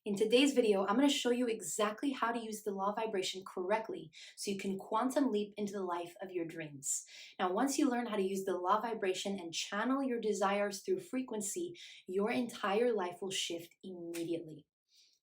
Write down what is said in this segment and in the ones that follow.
In today's video, I'm going to show you exactly how to use the law of vibration correctly so you can quantum leap into the life of your dreams. Now, once you learn how to use the law of vibration and channel your desires through frequency, your entire life will shift immediately.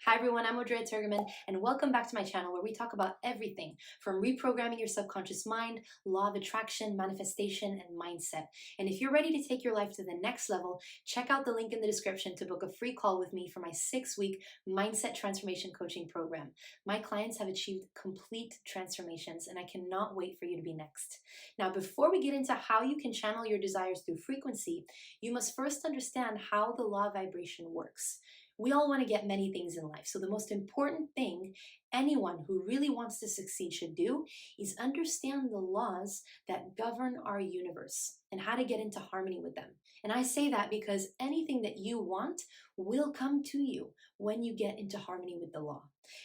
Hi everyone, I'm Audrey Turgerman, and welcome back to my channel where we talk about everything from reprogramming your subconscious mind, law of attraction, manifestation, and mindset. And if you're ready to take your life to the next level, check out the link in the description to book a free call with me for my 6-week mindset transformation coaching program. My clients have achieved complete transformations, and I cannot wait for you to be next. Now, before we get into how you can channel your desires through frequency, you must first understand how the law of vibration works. We all want to get many things in life. So the most important thing anyone who really wants to succeed should do is understand the laws that govern our universe and how to get into harmony with them. And I say that because anything that you want will come to you when you get into harmony with the law.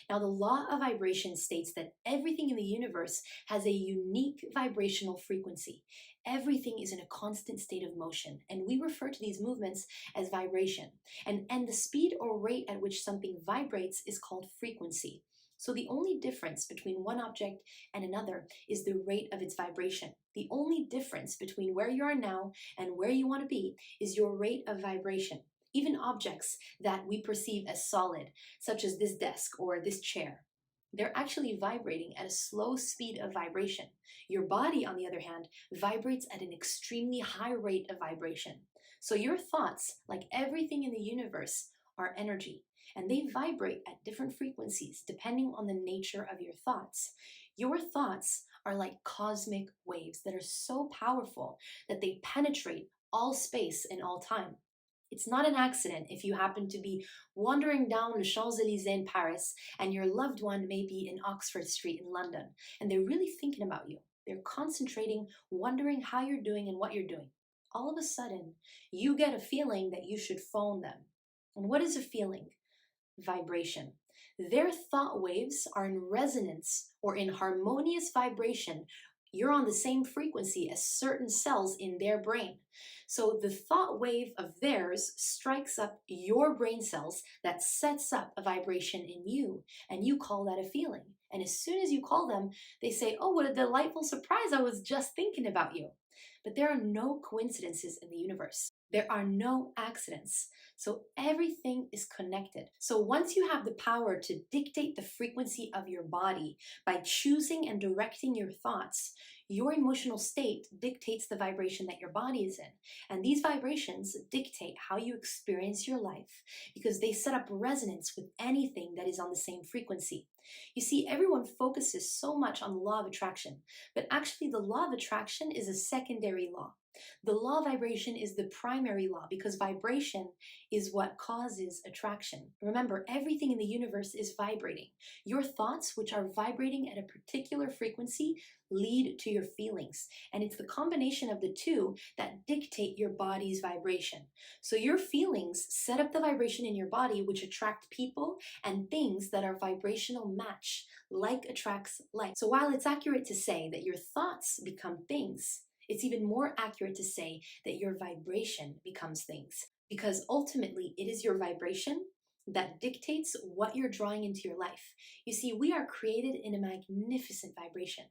Now, the law of vibration states that everything in the universe has a unique vibrational frequency. Everything is in a constant state of motion, and we refer to these movements as vibration. And the speed or rate at which something vibrates is called frequency. So the only difference between one object and another is the rate of its vibration. The only difference between where you are now and where you want to be is your rate of vibration. Even objects that we perceive as solid, such as this desk or this chair, they're actually vibrating at a slow speed of vibration. Your body, on the other hand, vibrates at an extremely high rate of vibration. So your thoughts, like everything in the universe, are energy, and they vibrate at different frequencies depending on the nature of your thoughts. Your thoughts are like cosmic waves that are so powerful that they penetrate all space and all time. It's not an accident if you happen to be wandering down the Champs-Élysées in Paris and your loved one may be in Oxford Street in London, and they're really thinking about you. They're concentrating, wondering how you're doing and what you're doing. All of a sudden, you get a feeling that you should phone them. And what is a feeling? Vibration. Their thought waves are in resonance or in harmonious vibration. You're on the same frequency as certain cells in their brain. So the thought wave of theirs strikes up your brain cells that sets up a vibration in you, and you call that a feeling. And as soon as you call them, they say, "Oh, what a delightful surprise, I was just thinking about you." But there are no coincidences in the universe. There are no accidents. So everything is connected. So once you have the power to dictate the frequency of your body by choosing and directing your thoughts, your emotional state dictates the vibration that your body is in. And these vibrations dictate how you experience your life because they set up resonance with anything that is on the same frequency. You see, everyone focuses so much on the law of attraction, but actually the law of attraction is a secondary law. The law of vibration is the primary law because vibration is what causes attraction. Remember, everything in the universe is vibrating. Your thoughts, which are vibrating at a particular frequency, lead to your feelings. And it's the combination of the two that dictate your body's vibration. So your feelings set up the vibration in your body, which attract people and things that are vibrational match. Like attracts like. So while it's accurate to say that your thoughts become things, it's even more accurate to say that your vibration becomes things, because ultimately it is your vibration that dictates what you're drawing into your life. You see, we are created in a magnificent vibration.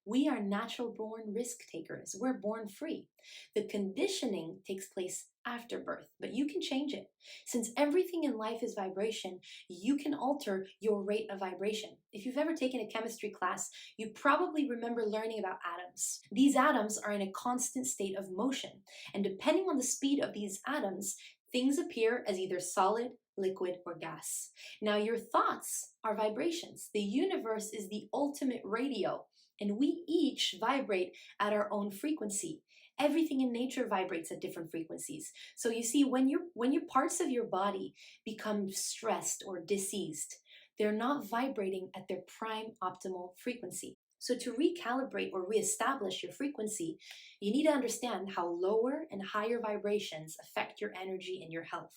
We are natural born risk takers. We're born free. The conditioning takes place after birth, but you can change it. Since everything in life is vibration, you can alter your rate of vibration. If you've ever taken a chemistry class, you probably remember learning about atoms. These atoms are in a constant state of motion, and depending on the speed of these atoms, things appear as either solid, liquid, or gas. Now, your thoughts are vibrations. The universe is the ultimate radio, and we each vibrate at our own frequency. Everything in nature vibrates at different frequencies. So you see, when your parts of your body become stressed or diseased, they're not vibrating at their prime optimal frequency. So to recalibrate or reestablish your frequency, you need to understand how lower and higher vibrations affect your energy and your health.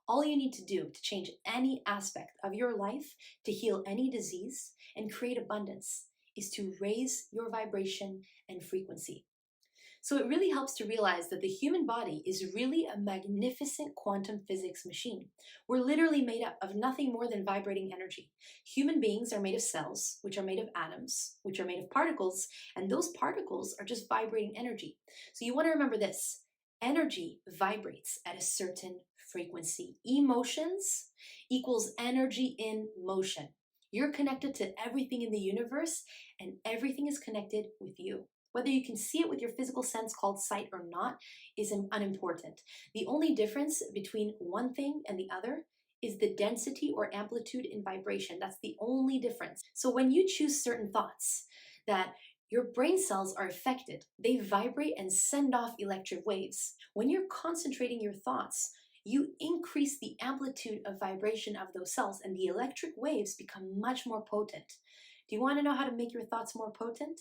All you need to do to change any aspect of your life, to heal any disease and create abundance, is to raise your vibration and frequency. So it really helps to realize that the human body is really a magnificent quantum physics machine. We're literally made up of nothing more than vibrating energy. Human beings are made of cells, which are made of atoms, which are made of particles, and those particles are just vibrating energy. So you want to remember this. Energy vibrates at a certain frequency. Emotions equals energy in motion. You're connected to everything in the universe, and everything is connected with you. Whether you can see it with your physical sense called sight or not is unimportant. The only difference between one thing and the other is the density or amplitude in vibration. That's the only difference. So when you choose certain thoughts that your brain cells are affected, they vibrate and send off electric waves. When you're concentrating your thoughts, you increase the amplitude of vibration of those cells and the electric waves become much more potent. Do you want to know how to make your thoughts more potent?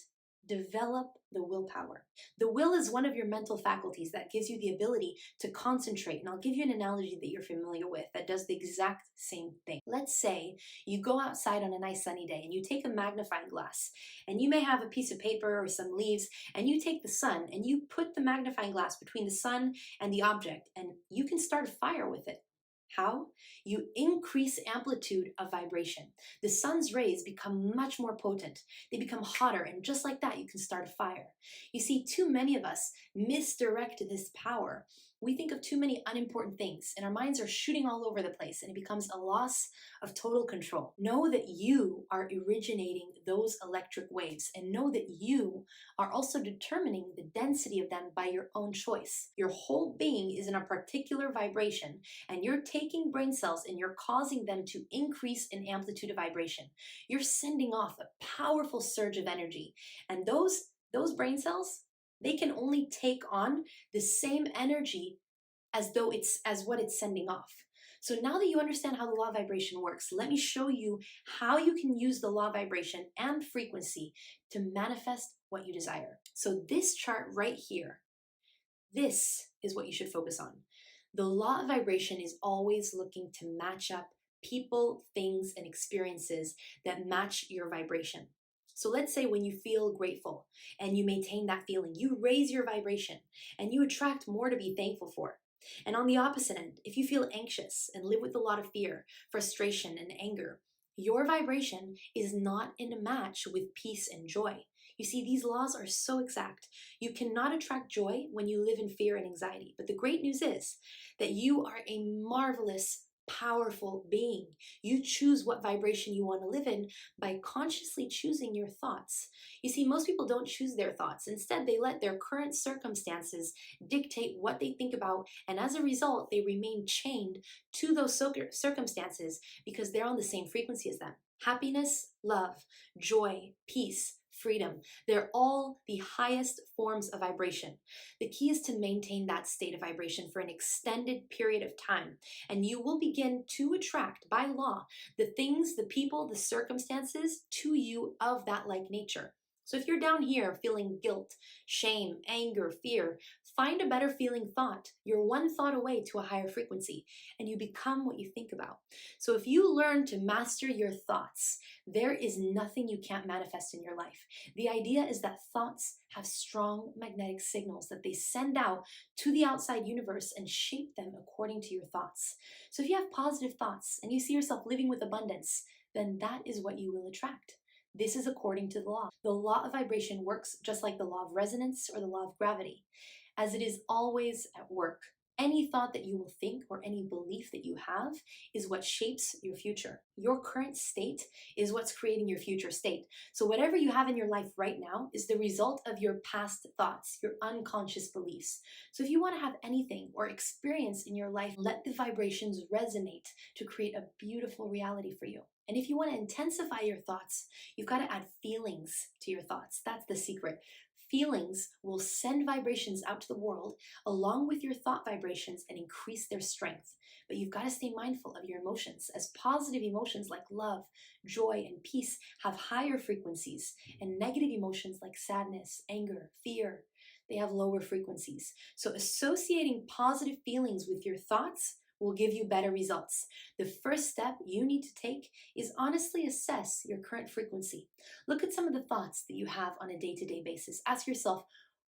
Develop the willpower. The will is one of your mental faculties that gives you the ability to concentrate. And I'll give you an analogy that you're familiar with that does the exact same thing. Let's say you go outside on a nice sunny day and you take a magnifying glass, and you may have a piece of paper or some leaves, and you take the sun and you put the magnifying glass between the sun and the object, and you can start a fire with it. How? You increase amplitude of vibration. The sun's rays become much more potent. They become hotter, and just like that, you can start a fire. You see, too many of us misdirect this power. We think of too many unimportant things, and our minds are shooting all over the place, and it becomes a loss of total control. Know that you are originating those electric waves, and know that you are also determining the density of them by your own choice. Your whole being is in a particular vibration, and you're taking brain cells and you're causing them to increase in amplitude of vibration. You're sending off a powerful surge of energy, and those brain cells, they can only take on the same energy as what it's sending off. So now that you understand how the law of vibration works, let me show you how you can use the law of vibration and frequency to manifest what you desire. So this chart right here, this is what you should focus on. The law of vibration is always looking to match up people, things, and experiences that match your vibration. So let's say when you feel grateful and you maintain that feeling, you raise your vibration and you attract more to be thankful for. And on the opposite end, if you feel anxious and live with a lot of fear, frustration, and anger, your vibration is not in a match with peace and joy. You see, these laws are so exact. You cannot attract joy when you live in fear and anxiety. But the great news is that you are a marvelous, powerful being. You choose what vibration you want to live in by consciously choosing your thoughts. You see, most people don't choose their thoughts. Instead, they let their current circumstances dictate what they think about, and as a result, they remain chained to those circumstances because they're on the same frequency as them. Happiness, love, joy, peace, freedom, they're all the highest forms of vibration. The key is to maintain that state of vibration for an extended period of time, and you will begin to attract, by law, the things, the people, the circumstances to you of that like nature. So if you're down here feeling guilt, shame, anger, fear, find a better feeling thought. You're one thought away to a higher frequency, and you become what you think about. So if you learn to master your thoughts, there is nothing you can't manifest in your life. The idea is that thoughts have strong magnetic signals that they send out to the outside universe and shape them according to your thoughts. So if you have positive thoughts and you see yourself living with abundance, then that is what you will attract. This is according to the law. The law of vibration works just like the law of resonance or the law of gravity, as it is always at work. Any thought that you will think or any belief that you have is what shapes your future. Your current state is what's creating your future state. So whatever you have in your life right now is the result of your past thoughts, your unconscious beliefs. So if you want to have anything or experience in your life, let the vibrations resonate to create a beautiful reality for you. And if you want to intensify your thoughts, you've got to add feelings to your thoughts. That's the secret. Feelings will send vibrations out to the world along with your thought vibrations and increase their strength. But you've got to stay mindful of your emotions, as positive emotions like love, joy, and peace have higher frequencies, and negative emotions like sadness, anger, fear, they have lower frequencies. So associating positive feelings with your thoughts will give you better results. The first step you need to take is honestly assess your current frequency. Look at some of the thoughts that you have on a day-to-day basis. Ask yourself,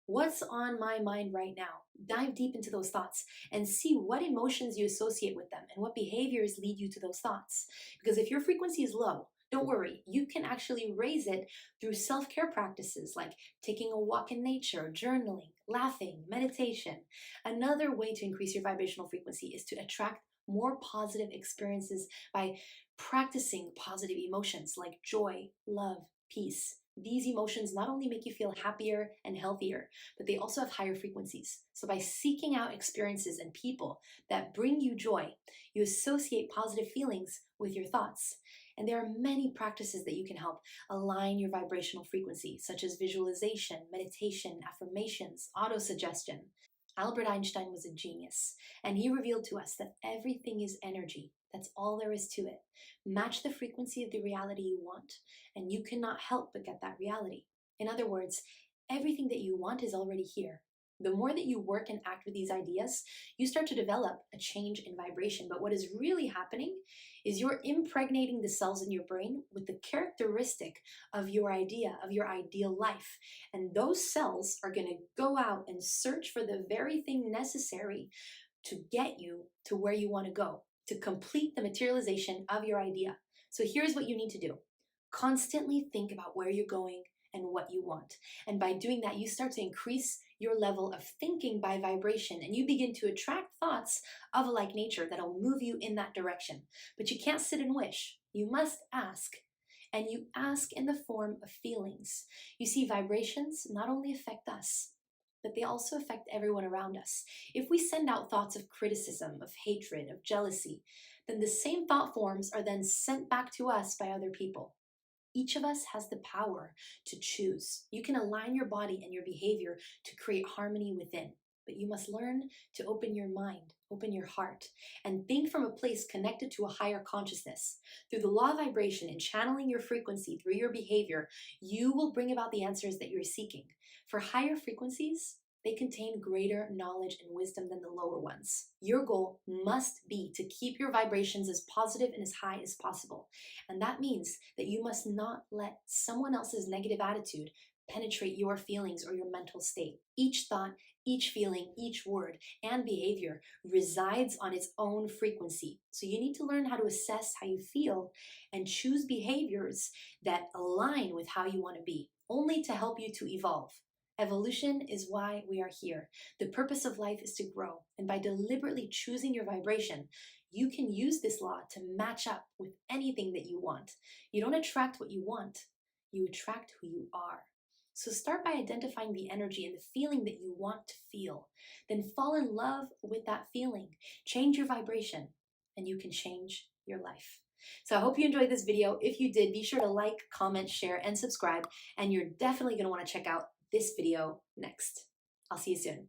What's on my mind right now? Dive deep into those thoughts and see what emotions you associate with them and what behaviors lead you to those thoughts. Because if your frequency is low, don't worry, you can actually raise it through self care practices like taking a walk in nature, journaling, laughing, meditation. Another way to increase your vibrational frequency is to attract more positive experiences by practicing positive emotions like joy, love, peace. These emotions not only make you feel happier and healthier, but they also have higher frequencies. So by seeking out experiences and people that bring you joy, you associate positive feelings with your thoughts. And there are many practices that you can help align your vibrational frequency, such as visualization, meditation, affirmations, autosuggestion. Albert Einstein was a genius, and he revealed to us that everything is energy. That's all there is to it. Match the frequency of the reality you want, and you cannot help but get that reality. In other words, everything that you want is already here. The more that you work and act with these ideas, you start to develop a change in vibration. But what is really happening is you're impregnating the cells in your brain with the characteristic of your idea, of your ideal life. And those cells are going to go out and search for the very thing necessary to get you to where you want to go, to complete the materialization of your idea. So here's what you need to do. Constantly think about where you're going and what you want. And by doing that, you start to increase your level of thinking by vibration, and you begin to attract thoughts of a like nature that'll move you in that direction. But you can't sit and wish. You must ask. And you ask in the form of feelings. You see, vibrations not only affect us, but they also affect everyone around us. If we send out thoughts of criticism, of hatred, of jealousy, then the same thought forms are then sent back to us by other people. Each of us has the power to choose. You can align your body and your behavior to create harmony within, but you must learn to open your mind, open your heart, and think from a place connected to a higher consciousness. Through the law of vibration and channeling your frequency through your behavior, you will bring about the answers that you're seeking. For higher frequencies, they contain greater knowledge and wisdom than the lower ones. Your goal must be to keep your vibrations as positive and as high as possible. And that means that you must not let someone else's negative attitude penetrate your feelings or your mental state. Each thought, each feeling, each word, and behavior resides on its own frequency. So you need to learn how to assess how you feel and choose behaviors that align with how you want to be, only to help you to evolve. Evolution is why we are here. The purpose of life is to grow, and by deliberately choosing your vibration, you can use this law to match up with anything that you want. You don't attract what you want, you attract who you are. So start by identifying the energy and the feeling that you want to feel. Then fall in love with that feeling. Change your vibration, and you can change your life. So I hope you enjoyed this video. If you did, be sure to like, comment, share, and subscribe. And you're definitely going to want to check out this video next. I'll see you soon.